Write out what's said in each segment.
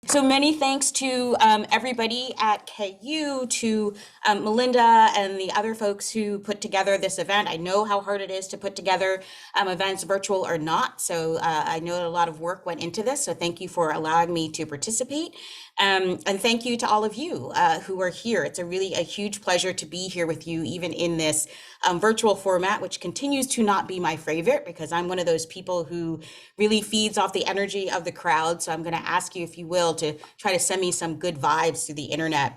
So many thanks to everybody at KU, to Melinda and the other folks who put together this event. I know how hard it is to put together events, virtual or not. So I know a lot of work went into this. So thank you for allowing me to participate. And thank you to all of you who are here. It's really a huge pleasure to be here with you, even in this virtual format, which continues to not be my favorite because I'm one of those people who really feeds off the energy of the crowd. So I'm going to ask you, if you will, to try to send me some good vibes through the internet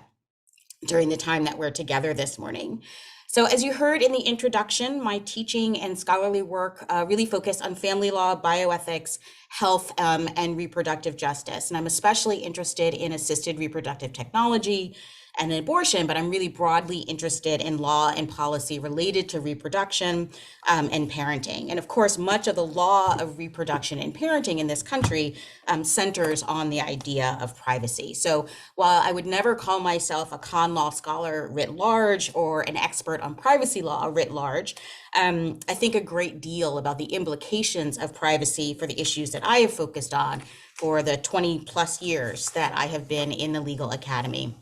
during the time that we're together this morning. So as you heard in the introduction, my teaching and scholarly work really focus on family law, bioethics, health, and reproductive justice. And I'm especially interested in assisted reproductive technology and abortion, but I'm really broadly interested in law and policy related to reproduction and parenting. And of course, much of the law of reproduction and parenting in this country centers on the idea of privacy. So while I would never call myself a con law scholar writ large or an expert on privacy law writ large, I think a great deal about the implications of privacy for the issues that I have focused on for the 20 plus years that I have been in the legal academy.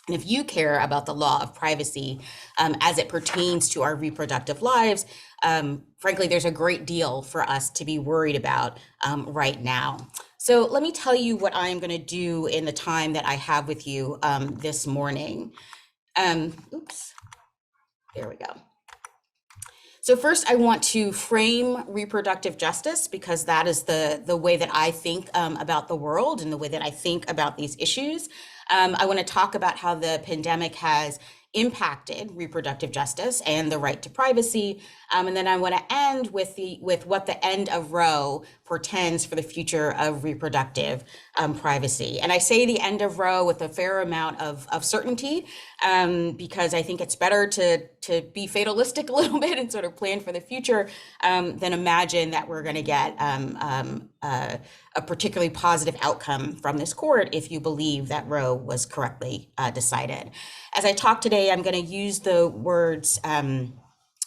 And if you care about the law of privacy as it pertains to our reproductive lives, frankly, there's a great deal for us to be worried about right now. So let me tell you what I'm going to do in the time that I have with you this morning. Oops, there we go. So first, I want to frame reproductive justice because that is the way that I think about the world and the way that I think about these issues. I want to talk about how the pandemic has impacted reproductive justice and the right to privacy. And then I want to end with what the end of Roe portends for the future of reproductive privacy. And I say the end of Roe with a fair amount of certainty because I think it's better to be fatalistic a little bit and sort of plan for the future than imagine that we're going to get a particularly positive outcome from this court if you believe that Roe was correctly decided. As I talk today, I'm going to use the words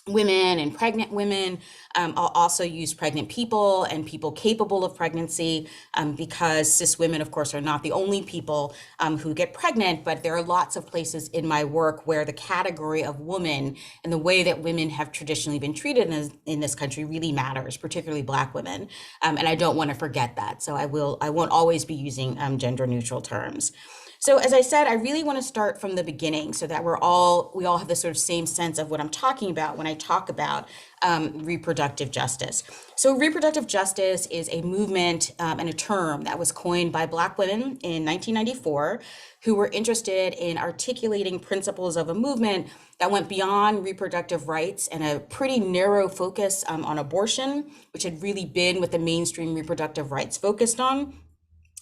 women and pregnant women. I'll also use pregnant people and people capable of pregnancy because cis women, of course, are not the only people who get pregnant, but there are lots of places in my work where the category of woman and the way that women have traditionally been treated in this country really matters, particularly Black women. And I don't want to forget that. So I won't always be using gender neutral terms. So as I said, I really want to start from the beginning so that we all have the sort of same sense of what I'm talking about when I talk about reproductive justice. So reproductive justice is a movement and a term that was coined by Black women in 1994 who were interested in articulating principles of a movement that went beyond reproductive rights and a pretty narrow focus on abortion, which had really been what the mainstream reproductive rights focused on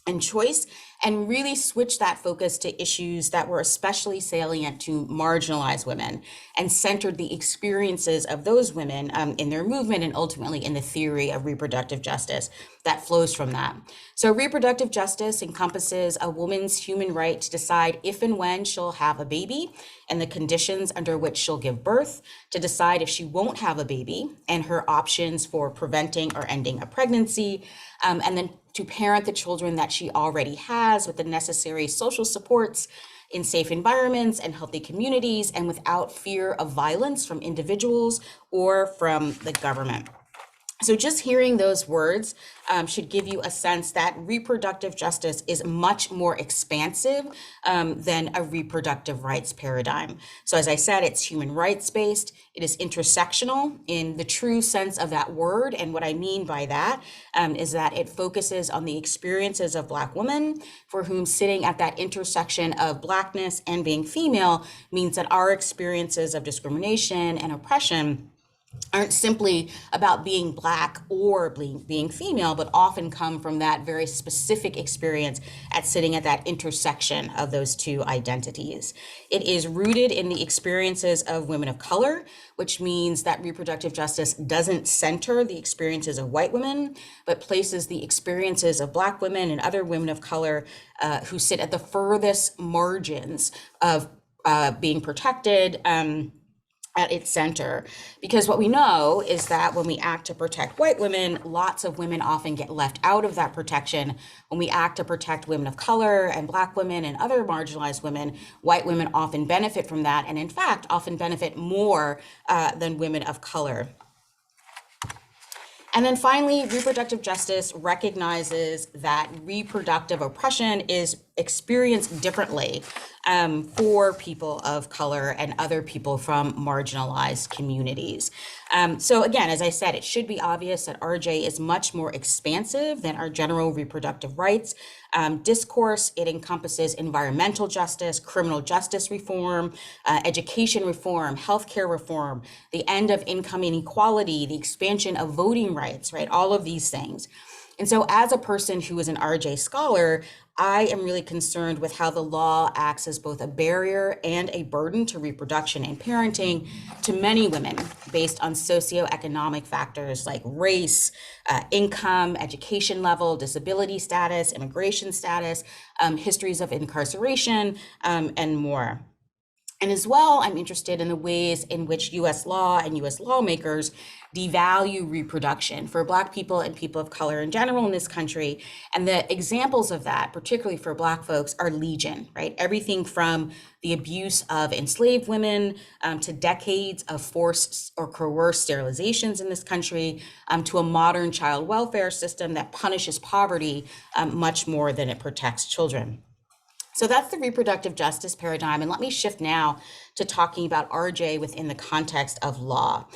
and choice, and really switch that focus to issues that were especially salient to marginalized women and centered the experiences of those women in their movement and ultimately in the theory of reproductive justice that flows from that. So reproductive justice encompasses a woman's human right to decide if and when she'll have a baby and the conditions under which she'll give birth, to decide if she won't have a baby and her options for preventing or ending a pregnancy, and then to parent the children that she already has with the necessary social supports in safe environments and healthy communities and without fear of violence from individuals or from the government. So just hearing those words should give you a sense that reproductive justice is much more expansive than a reproductive rights paradigm. So as I said, it's human rights based, it is intersectional in the true sense of that word. And what I mean by that is that it focuses on the experiences of Black women for whom sitting at that intersection of Blackness and being female means that our experiences of discrimination and oppression aren't simply about being Black or being female, but often come from that very specific experience at sitting at that intersection of those two identities. It is rooted in the experiences of women of color, which means that reproductive justice doesn't center the experiences of white women, but places the experiences of Black women and other women of color who sit at the furthest margins of being protected, at its center. Because what we know is that when we act to protect white women, lots of women often get left out of that protection. When we act to protect women of color and Black women and other marginalized women, white women often benefit from that, and in fact, often benefit more than women of color. And then finally, reproductive justice recognizes that reproductive oppression is experienced differently for people of color and other people from marginalized communities. So again, as I said, it should be obvious that RJ is much more expansive than our general reproductive rights discourse. It encompasses environmental justice, criminal justice reform, education reform, healthcare reform, the end of income inequality, the expansion of voting rights, right? All of these things. And so as a person who is an RJ scholar, I am really concerned with how the law acts as both a barrier and a burden to reproduction and parenting to many women based on socioeconomic factors like race, income, education level, disability status, immigration status, histories of incarceration, and more. And as well, I'm interested in the ways in which US law and US lawmakers devalue reproduction for Black people and people of color in general in this country. And the examples of that, particularly for Black folks, are legion, right? Everything from the abuse of enslaved women to decades of forced or coerced sterilizations in this country, to a modern child welfare system that punishes poverty much more than it protects children. So that's the reproductive justice paradigm. And let me shift now to talking about RJ within the context of law.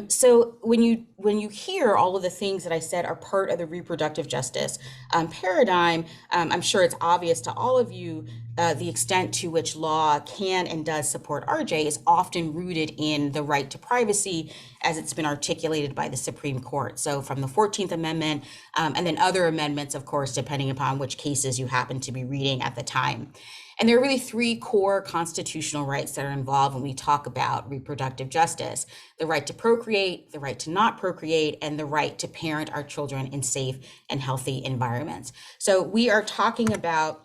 So when you hear all of the things that I said are part of the reproductive justice paradigm, I'm sure it's obvious to all of you the extent to which law can and does support RJ is often rooted in the right to privacy as it's been articulated by the Supreme Court. So from the 14th Amendment and then other amendments, of course, depending upon which cases you happen to be reading at the time. And there are really three core constitutional rights that are involved when we talk about reproductive justice: the right to procreate, the right to not procreate, and the right to parent our children in safe and healthy environments. So we are talking about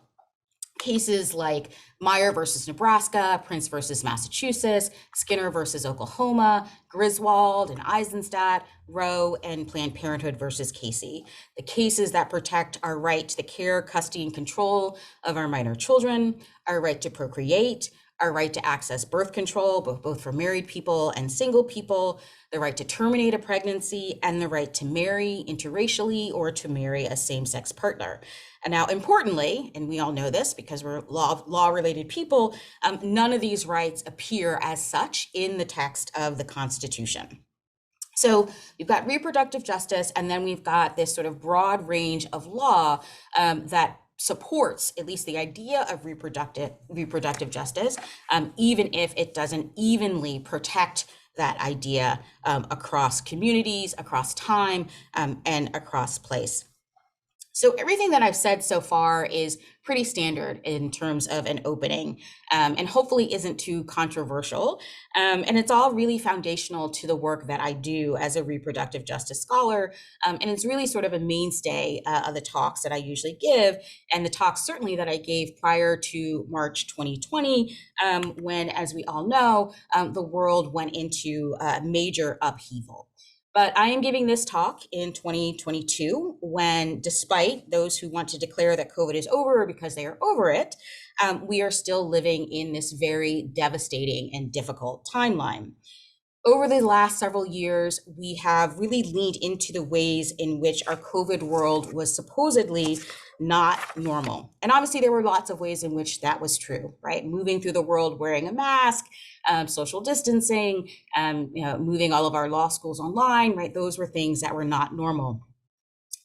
cases like Meyer versus Nebraska, Prince versus Massachusetts, Skinner versus Oklahoma, Griswold and Eisenstadt, Roe, and Planned Parenthood versus Casey. The cases that protect our right to the care, custody, and control of our minor children, our right to procreate, our right to access birth control, both for married people and single people, the right to terminate a pregnancy, and the right to marry interracially or to marry a same-sex partner. And now, importantly, and we all know this because we're law-related people, none of these rights appear as such in the text of the Constitution. So we've got reproductive justice, and then we've got this sort of broad range of law that supports at least the idea of reproductive justice, even if it doesn't evenly protect that idea across communities, across time, and across place. So everything that I've said so far is pretty standard in terms of an opening, and hopefully isn't too controversial. And it's all really foundational to the work that I do as a reproductive justice scholar. And it's really sort of a mainstay of the talks that I usually give, and the talks certainly that I gave prior to March 2020, when, as we all know, the world went into a major upheaval. But I am giving this talk in 2022 when, despite those who want to declare that COVID is over because they are over it, we are still living in this very devastating and difficult timeline. Over the last several years, we have really leaned into the ways in which our COVID world was supposedly not normal. And obviously there were lots of ways in which that was true, right? Moving through the world wearing a mask, social distancing, moving all of our law schools online, right? Those were things that were not normal.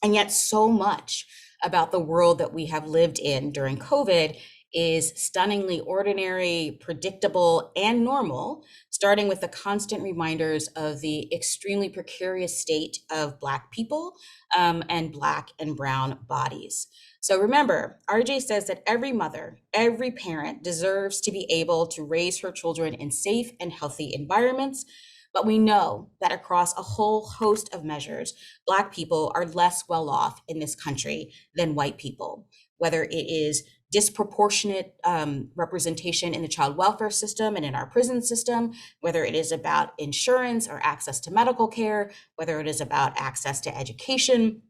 And yet so much about the world that we have lived in during COVID is stunningly ordinary, predictable, and normal, starting with the constant reminders of the extremely precarious state of Black people and Black and brown bodies. So remember, RJ says that every mother, every parent deserves to be able to raise her children in safe and healthy environments. But we know that across a whole host of measures, Black people are less well off in this country than white people, whether it is disproportionate representation in the child welfare system and in our prison system, whether it is about insurance or access to medical care, whether it is about access to education.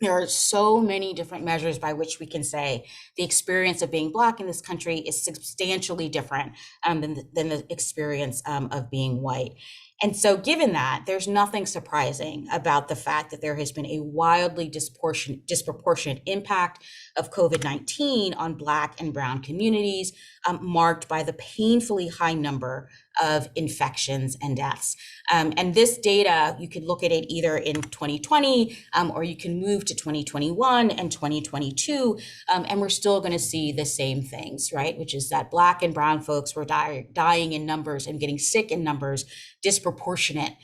There are so many different measures by which we can say the experience of being Black in this country is substantially different than the experience of being white. And so given that, there's nothing surprising about the fact that there has been a wildly disproportionate impact of COVID-19 on Black and Brown communities, marked by the painfully high number of infections and deaths. And this data, you could look at it either in 2020 or you can move to 2021 and 2022, and we're still going to see the same things, right? Which is that Black and Brown folks were dying in numbers and getting sick in numbers disproportionate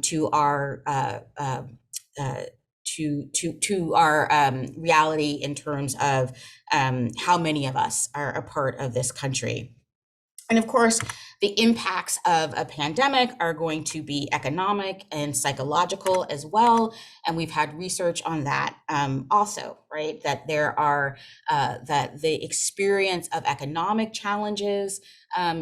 to our to our reality in terms of how many of us are a part of this country. And of course, the impacts of a pandemic are going to be economic and psychological as well. And we've had research on that also, right? That there are, that the experience of economic challenges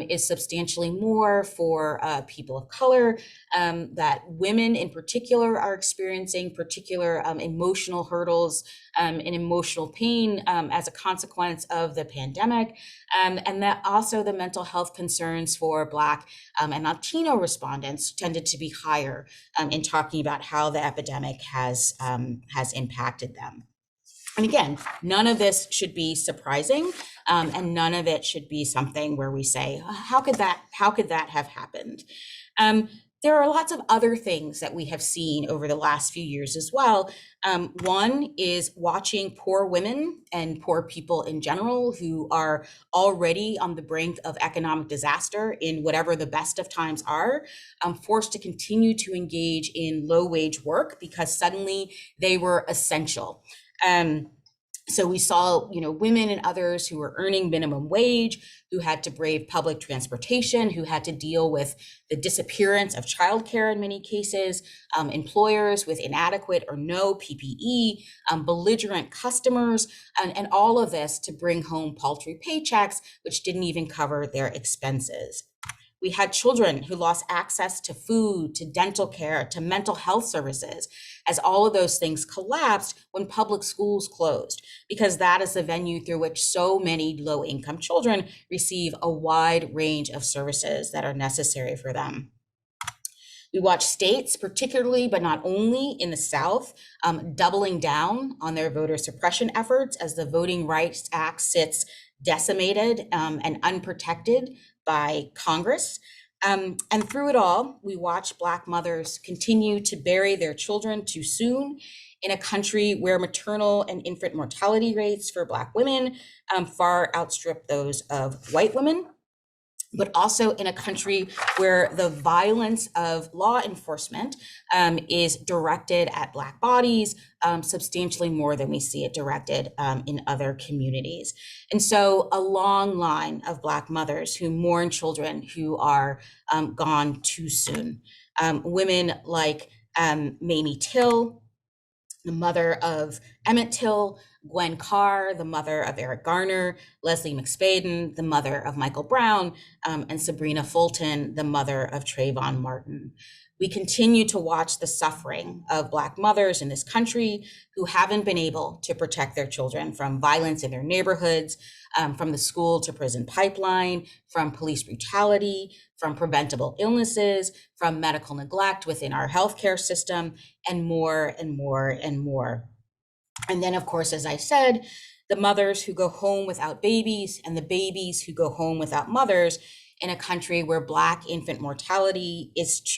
is substantially more for people of color, that women in particular are experiencing particular emotional hurdles and emotional pain as a consequence of the pandemic, and that also the mental health concerns for Black and Latino respondents tended to be higher in talking about how the epidemic has impacted them. And again, none of this should be surprising, and none of it should be something where we say, how could that have happened? There are lots of other things that we have seen over the last few years as well. One is watching poor women and poor people in general who are already on the brink of economic disaster in whatever the best of times are, forced to continue to engage in low wage work because suddenly they were essential. So we saw, women and others who were earning minimum wage, who had to brave public transportation, who had to deal with the disappearance of childcare in many cases, employers with inadequate or no PPE, belligerent customers, and all of this to bring home paltry paychecks, which didn't even cover their expenses. We had children who lost access to food, to dental care, to mental health services, as all of those things collapsed when public schools closed, because that is the venue through which so many low-income children receive a wide range of services that are necessary for them. We watch states, particularly, but not only in the South, doubling down on their voter suppression efforts as the Voting Rights Act sits decimated and unprotected by Congress. And through it all, we watch Black mothers continue to bury their children too soon in a country where maternal and infant mortality rates for Black women far outstrip those of white women, but also in a country where the violence of law enforcement is directed at Black bodies substantially more than we see it directed in other communities. And so a long line of Black mothers who mourn children who are gone too soon. Women like Mamie Till, the mother of Emmett Till, Gwen Carr, the mother of Eric Garner, Leslie McSpadden, the mother of Michael Brown, and Sabrina Fulton, the mother of Trayvon Martin. We continue to watch the suffering of Black mothers in this country who haven't been able to protect their children from violence in their neighborhoods, from the school to prison pipeline, from police brutality, from preventable illnesses, from medical neglect within our healthcare system, and more and more and more. And then, of course, as I said, the mothers who go home without babies and the babies who go home without mothers in a country where Black infant mortality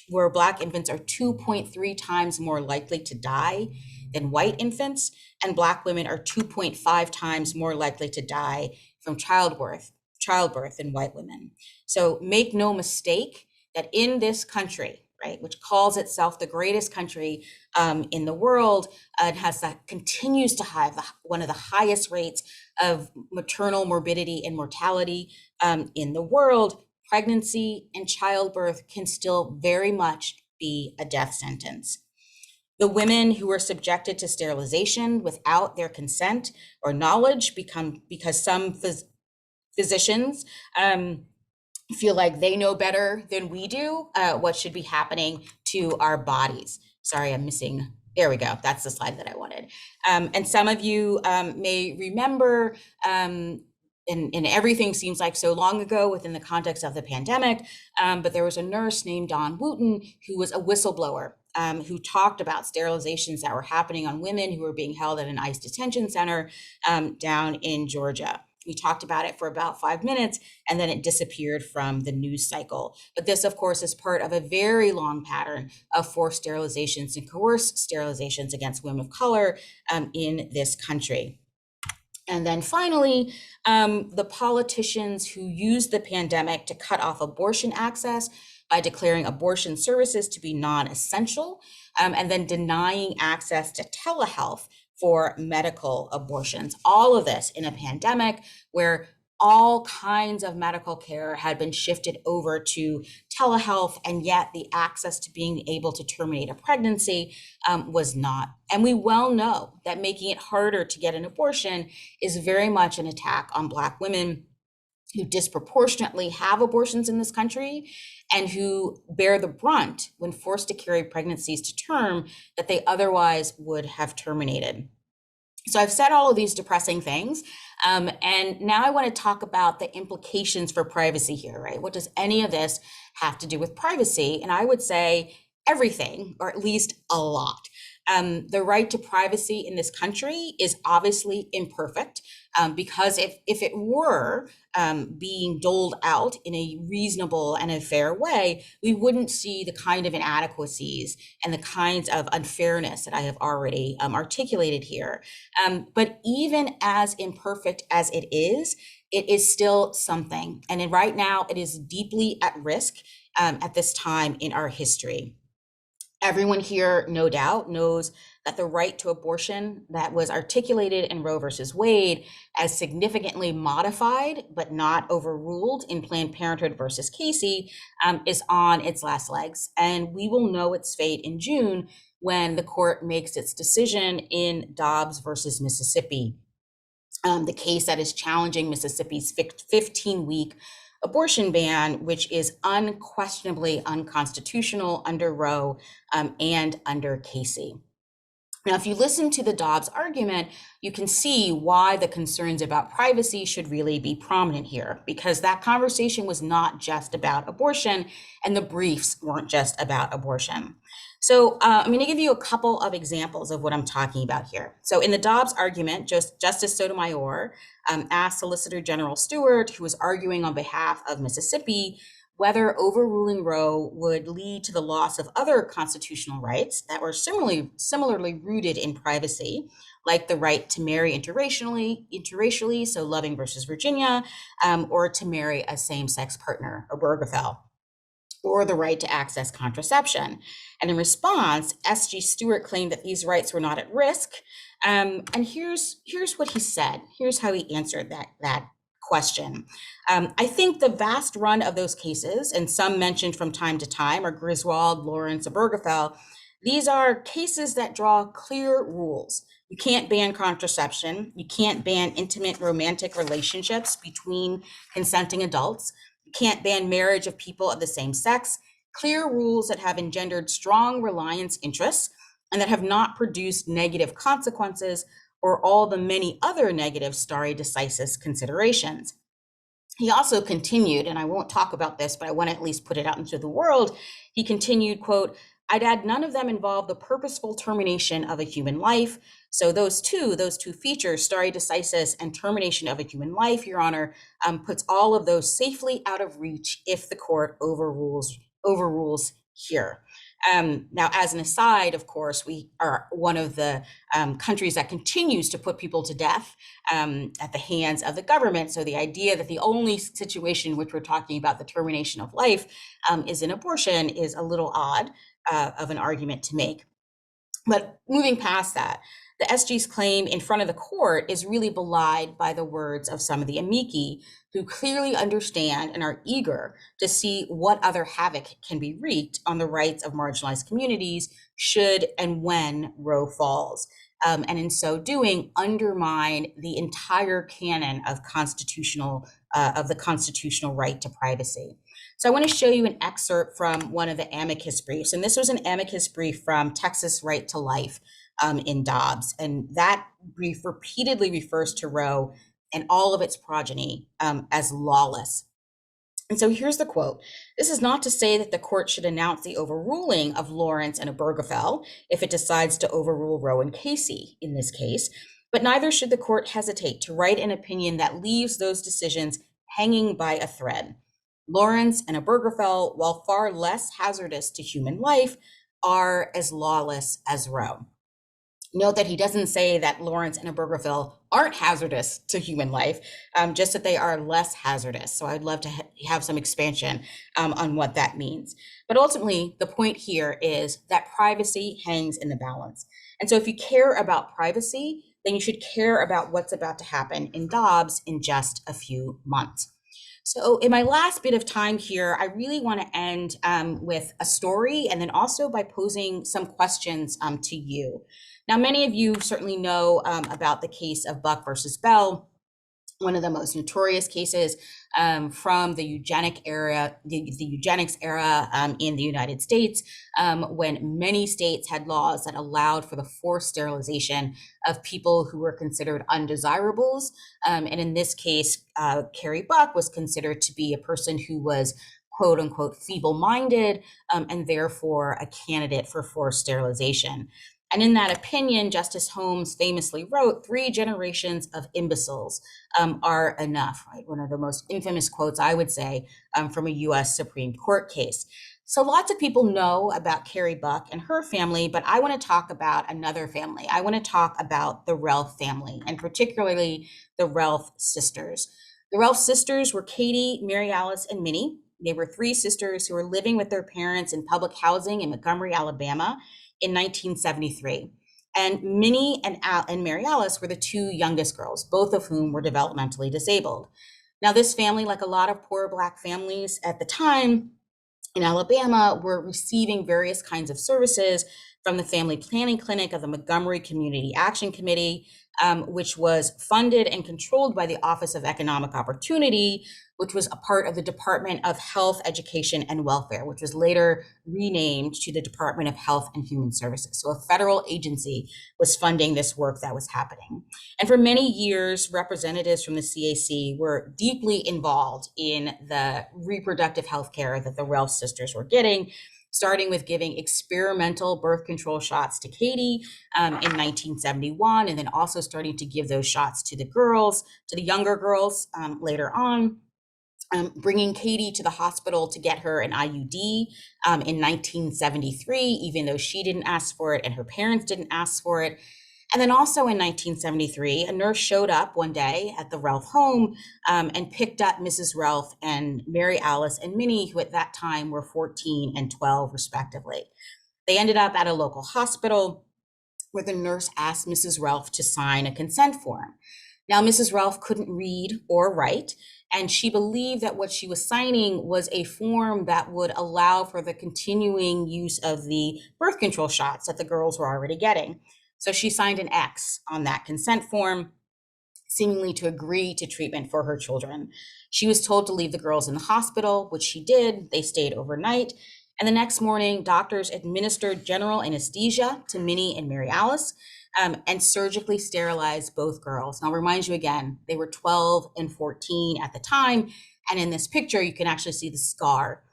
where Black infants are 2.3 times more likely to die than white infants, and Black women are 2.5 times more likely to die from childbirth than white women. So make no mistake that in this country, right, which calls itself the greatest country in the world, and continues to have one of the highest rates of maternal morbidity and mortality in the world, pregnancy and childbirth can still very much be a death sentence. The women who were subjected to sterilization without their consent or knowledge because some physicians feel like they know better than we do what should be happening to our bodies. Sorry, I'm missing. There we go. That's the slide that I wanted. And some of you may remember, and everything seems like so long ago within the context of the pandemic, but there was a nurse named Dawn Wooten who was a whistleblower who talked about sterilizations that were happening on women who were being held at an ICE detention center down in Georgia. We talked about it for about 5 minutes, and then it disappeared from the news cycle. But this, of course, is part of a very long pattern of forced sterilizations and coerced sterilizations against women of color in this country. And then finally, the politicians who used the pandemic to cut off abortion access by declaring abortion services to be non-essential, and then denying access to telehealth for medical abortions. All of this in a pandemic where all kinds of medical care had been shifted over to telehealth, and yet the access to being able to terminate a pregnancy was not. And we well know that making it harder to get an abortion is very much an attack on Black women who disproportionately have abortions in this country and who bear the brunt when forced to carry pregnancies to term that they otherwise would have terminated. So I've said all of these depressing things, and now I want to talk about the implications for privacy here, right? What does any of this have to do with privacy? And I would say everything, or at least a lot. The right to privacy in this country is obviously imperfect, because if it were being doled out in a reasonable and a fair way, we wouldn't see the kind of inadequacies and the kinds of unfairness that I have already articulated here. But even as imperfect as it is still something. And right now, it is deeply at risk at this time in our history. Everyone here, no doubt, knows that the right to abortion that was articulated in Roe versus Wade as significantly modified but not overruled in Planned Parenthood versus Casey is on its last legs. And we will know its fate in June when the court makes its decision in Dobbs versus Mississippi, the case that is challenging Mississippi's 15-week abortion ban, which is unquestionably unconstitutional under Roe and under Casey. Now, if you listen to the Dobbs argument, you can see why the concerns about privacy should really be prominent here, because that conversation was not just about abortion, and the briefs weren't just about abortion. So I'm going to give you a couple of examples of what I'm talking about here. So in the Dobbs argument, Justice Sotomayor asked Solicitor General Stewart, who was arguing on behalf of Mississippi, whether overruling Roe would lead to the loss of other constitutional rights that were similarly rooted in privacy, like the right to marry interracially, so Loving versus Virginia, or to marry a same-sex partner, Obergefell, or the right to access contraception. And in response, S.G. Stewart claimed that these rights were not at risk. And here's what he said. Here's how he answered that question. I think the vast run of those cases, and some mentioned from time to time, are Griswold, Lawrence, Obergefell. These are cases that draw clear rules. You can't ban contraception. You can't ban intimate romantic relationships between consenting adults. You can't ban marriage of people of the same sex. Clear rules that have engendered strong reliance interests and that have not produced negative consequences or all the many other negative stare decisis considerations. He also continued, and I won't talk about this, but I want to at least put it out into the world. He continued, quote, I'd add none of them involve the purposeful termination of a human life. So those two features, stare decisis and termination of a human life, Your Honor, puts all of those safely out of reach if the court overrules here. Now, as an aside, of course, we are one of the countries that continues to put people to death at the hands of the government. So the idea that the only situation in which we're talking about the termination of life is an abortion is a little odd of an argument to make. But moving past that, the SG's claim in front of the court is really belied by the words of some of the amici who clearly understand and are eager to see what other havoc can be wreaked on the rights of marginalized communities should and when Roe falls. And in so doing, undermine the entire canon of the constitutional right to privacy. So I want to show you an excerpt from one of the amicus briefs, and this was an amicus brief from Texas Right to Life in Dobbs, and that brief repeatedly refers to Roe and all of its progeny as lawless. And so here's the quote. This is not to say that the court should announce the overruling of Lawrence and Obergefell if it decides to overrule Roe and Casey in this case, but neither should the court hesitate to write an opinion that leaves those decisions hanging by a thread. Lawrence and Obergefell, while far less hazardous to human life, are as lawless as Roe. Note that he doesn't say that Lawrence and Obergefell aren't hazardous to human life, just that they are less hazardous. So I'd love to have some expansion on what that means. But ultimately, the point here is that privacy hangs in the balance. And so if you care about privacy, then you should care about what's about to happen in Dobbs in just a few months. So in my last bit of time here, I really want to end with a story and then also by posing some questions to you. Now, many of you certainly know about the case of Buck versus Bell, one of the most notorious cases from the eugenics era in the United States, when many states had laws that allowed for the forced sterilization of people who were considered undesirables. And in this case, Carrie Buck was considered to be a person who was quote unquote feeble-minded and therefore a candidate for forced sterilization. And in that opinion, Justice Holmes famously wrote, 3 generations of imbeciles are enough, right? One of the most infamous quotes, I would say, from a US Supreme Court case. So lots of people know about Carrie Buck and her family, but I want to talk about another family. I want to talk about the Relf family, and particularly the Relf sisters. The Relf sisters were Katie, Mary Alice, and Minnie. They were 3 sisters who were living with their parents in public housing in Montgomery, Alabama, in 1973. And Minnie and Mary Alice were the 2 youngest girls, both of whom were developmentally disabled. Now, this family, like a lot of poor Black families at the time in Alabama, were receiving various kinds of services from the Family Planning Clinic of the Montgomery Community Action Committee, which was funded and controlled by the Office of Economic Opportunity, which was a part of the Department of Health, Education, and Welfare, which was later renamed to the Department of Health and Human Services. So a federal agency was funding this work that was happening. And for many years, representatives from the CAC were deeply involved in the reproductive health care that the Relf sisters were getting, starting with giving experimental birth control shots to Katie in 1971, and then also starting to give those shots to the girls, to the younger girls later on. Bringing Katie to the hospital to get her an IUD in 1973, even though she didn't ask for it and her parents didn't ask for it. And then also in 1973, a nurse showed up one day at the Relf home and picked up Mrs. Relf and Mary Alice and Minnie, who at that time were 14 and 12 respectively. They ended up at a local hospital where the nurse asked Mrs. Relf to sign a consent form. Now, Mrs. Relf couldn't read or write, and she believed that what she was signing was a form that would allow for the continuing use of the birth control shots that the girls were already getting. So she signed an X on that consent form, seemingly to agree to treatment for her children. She was told to leave the girls in the hospital, which she did. They stayed overnight. And the next morning, doctors administered general anesthesia to Minnie and Mary Alice and surgically sterilized both girls. And I'll remind you again, they were 12 and 14 at the time. And in this picture, you can actually see the scar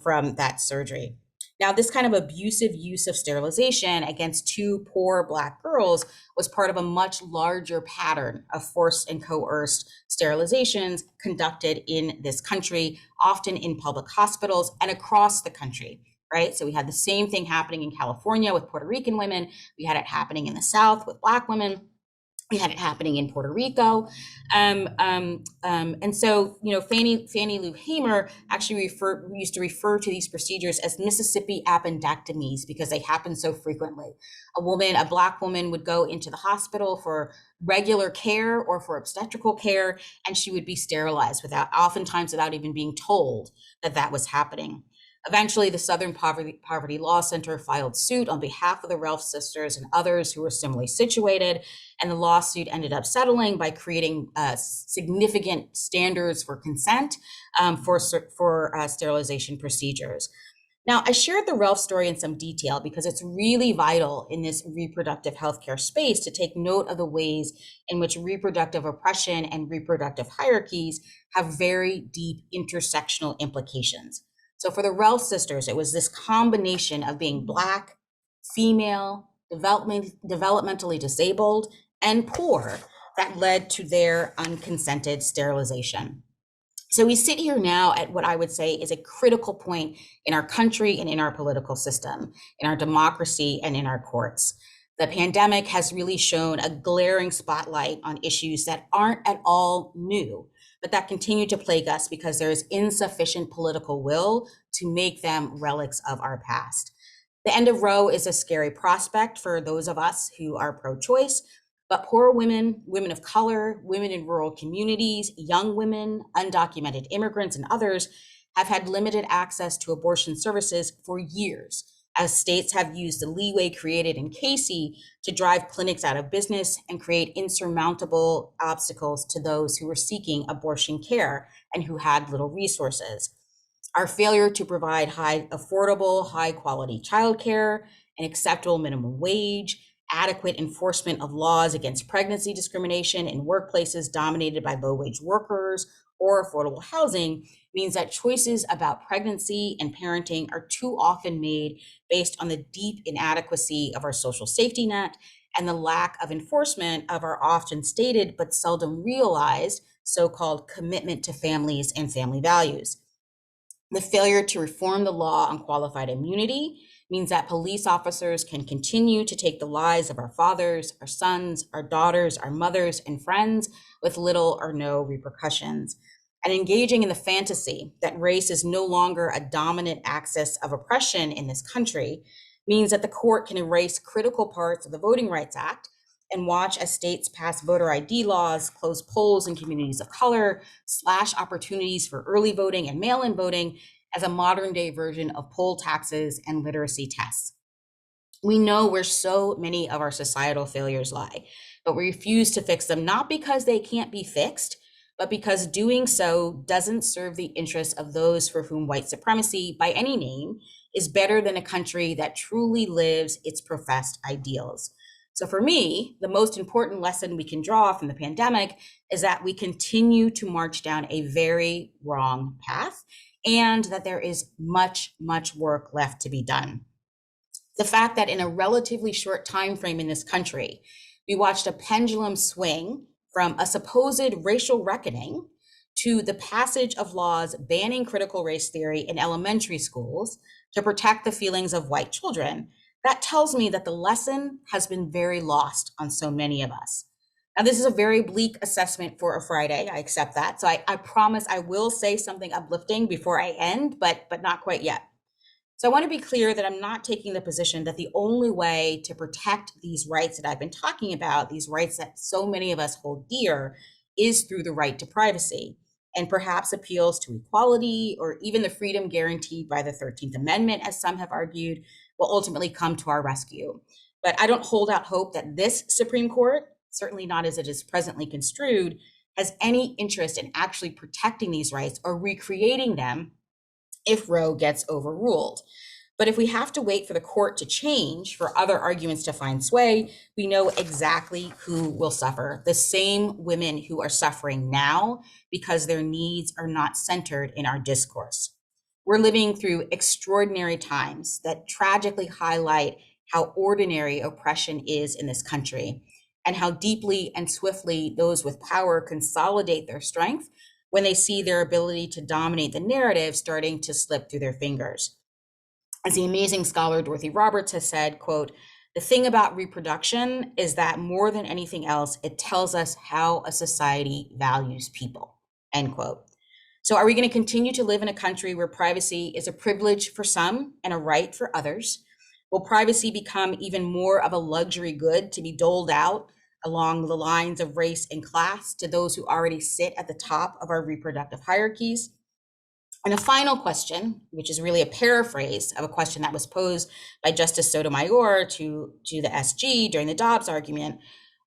from that surgery. Now, this kind of abusive use of sterilization against 2 poor Black girls was part of a much larger pattern of forced and coerced sterilizations conducted in this country, often in public hospitals and across the country, right? So we had the same thing happening in California with Puerto Rican women. We had it happening in the South with Black women. We had it happening in Puerto Rico. And so, Fannie Lou Hamer actually used to refer to these procedures as Mississippi appendectomies because they happen so frequently. A Black woman would go into the hospital for regular care or for obstetrical care, and she would be sterilized oftentimes without even being told that that was happening. Eventually, the Southern Poverty Law Center filed suit on behalf of the Ralph sisters and others who were similarly situated, and the lawsuit ended up settling by creating significant standards for consent for sterilization procedures. Now, I shared the Ralph story in some detail because it's really vital in this reproductive healthcare space to take note of the ways in which reproductive oppression and reproductive hierarchies have very deep intersectional implications. So for the Ralph sisters, it was this combination of being Black, female, developmentally disabled, and poor that led to their unconsented sterilization. So we sit here now at what I would say is a critical point in our country and in our political system, in our democracy and in our courts. The pandemic has really shown a glaring spotlight on issues that aren't at all new, but that continue to plague us because there is insufficient political will to make them relics of our past. The end of Roe is a scary prospect for those of us who are pro-choice, but poor women, women of color, women in rural communities, young women, undocumented immigrants, and others have had limited access to abortion services for years, as states have used the leeway created in Casey to drive clinics out of business and create insurmountable obstacles to those who were seeking abortion care and who had little resources. Our failure to provide affordable, high quality childcare, an acceptable minimum wage, adequate enforcement of laws against pregnancy discrimination in workplaces dominated by low-wage workers or affordable housing means that choices about pregnancy and parenting are too often made based on the deep inadequacy of our social safety net and the lack of enforcement of our often stated but seldom realized so-called commitment to families and family values. The failure to reform the law on qualified immunity means that police officers can continue to take the lives of our fathers, our sons, our daughters, our mothers, and friends with little or no repercussions. And engaging in the fantasy that race is no longer a dominant axis of oppression in this country means that the court can erase critical parts of the Voting Rights Act and watch as states pass voter ID laws, close polls in communities of color, slash opportunities for early voting and mail-in voting as a modern day version of poll taxes and literacy tests. We know where so many of our societal failures lie, but we refuse to fix them, not because they can't be fixed, but because doing so doesn't serve the interests of those for whom white supremacy, by any name, is better than a country that truly lives its professed ideals. So for me, the most important lesson we can draw from the pandemic is that we continue to march down a very wrong path and that there is much, much work left to be done. The fact that in a relatively short time frame in this country, we watched a pendulum swing from a supposed racial reckoning to the passage of laws banning critical race theory in elementary schools to protect the feelings of white children, that tells me that the lesson has been very lost on so many of us. Now, this is a very bleak assessment for a Friday. I accept that. So I promise I will say something uplifting before I end, but not quite yet. So I want to be clear that I'm not taking the position that the only way to protect these rights that I've been talking about, these rights that so many of us hold dear, is through the right to privacy, and perhaps appeals to equality or even the freedom guaranteed by the 13th Amendment, as some have argued, will ultimately come to our rescue. But I don't hold out hope that this Supreme Court, certainly not as it is presently construed, has any interest in actually protecting these rights or recreating them if Roe gets overruled. But if we have to wait for the court to change for other arguments to find sway, we know exactly who will suffer. The same women who are suffering now because their needs are not centered in our discourse. We're living through extraordinary times that tragically highlight how ordinary oppression is in this country and how deeply and swiftly those with power consolidate their strength when they see their ability to dominate the narrative starting to slip through their fingers. As the amazing scholar Dorothy Roberts has said, quote, The thing about reproduction is that more than anything else, it tells us how a society values people, end quote. So are we going to continue to live in a country where privacy is a privilege for some and a right for others? Will privacy become even more of a luxury good to be doled out along the lines of race and class to those who already sit at the top of our reproductive hierarchies? And a final question, which is really a paraphrase of a question that was posed by Justice Sotomayor to the SG during the Dobbs argument: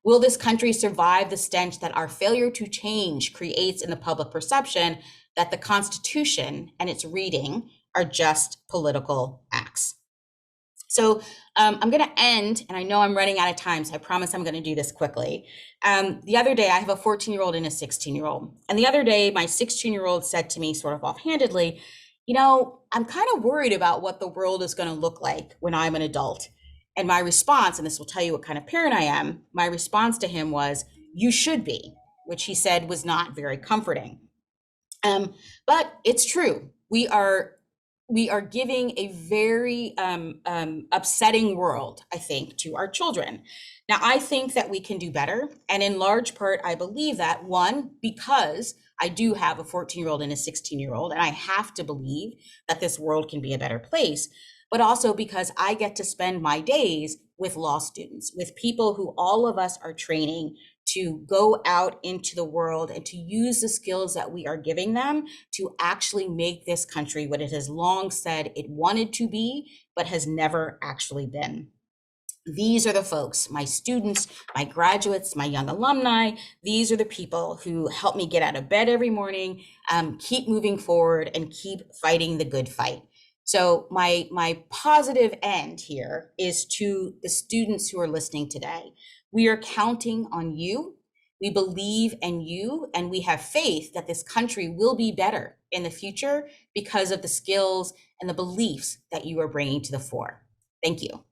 will this country survive the stench that our failure to change creates in the public perception that the Constitution and its reading are just political acts? So I'm going to end, and I know I'm running out of time, so I promise I'm going to do this quickly. The other day, I have a 14-year-old and a 16-year-old. And the other day, my 16-year-old said to me sort of offhandedly, you know, I'm kind of worried about what the world is going to look like when I'm an adult. And my response, and this will tell you what kind of parent I am, my response to him was, you should be, which he said was not very comforting. But it's true. We are giving a very upsetting world, I think, to our children. Now, I think that we can do better. And in large part, I believe that, one, because I do have a 14-year-old and a 16-year-old, and I have to believe that this world can be a better place, but also because I get to spend my days with law students, with people who all of us are training to go out into the world and to use the skills that we are giving them to actually make this country what it has long said it wanted to be, but has never actually been. These are the folks, my students, my graduates, my young alumni. These are the people who help me get out of bed every morning, keep moving forward, and keep fighting the good fight. So my positive end here is to the students who are listening today. We are counting on you. We believe in you, and we have faith that this country will be better in the future because of the skills and the beliefs that you are bringing to the fore. Thank you.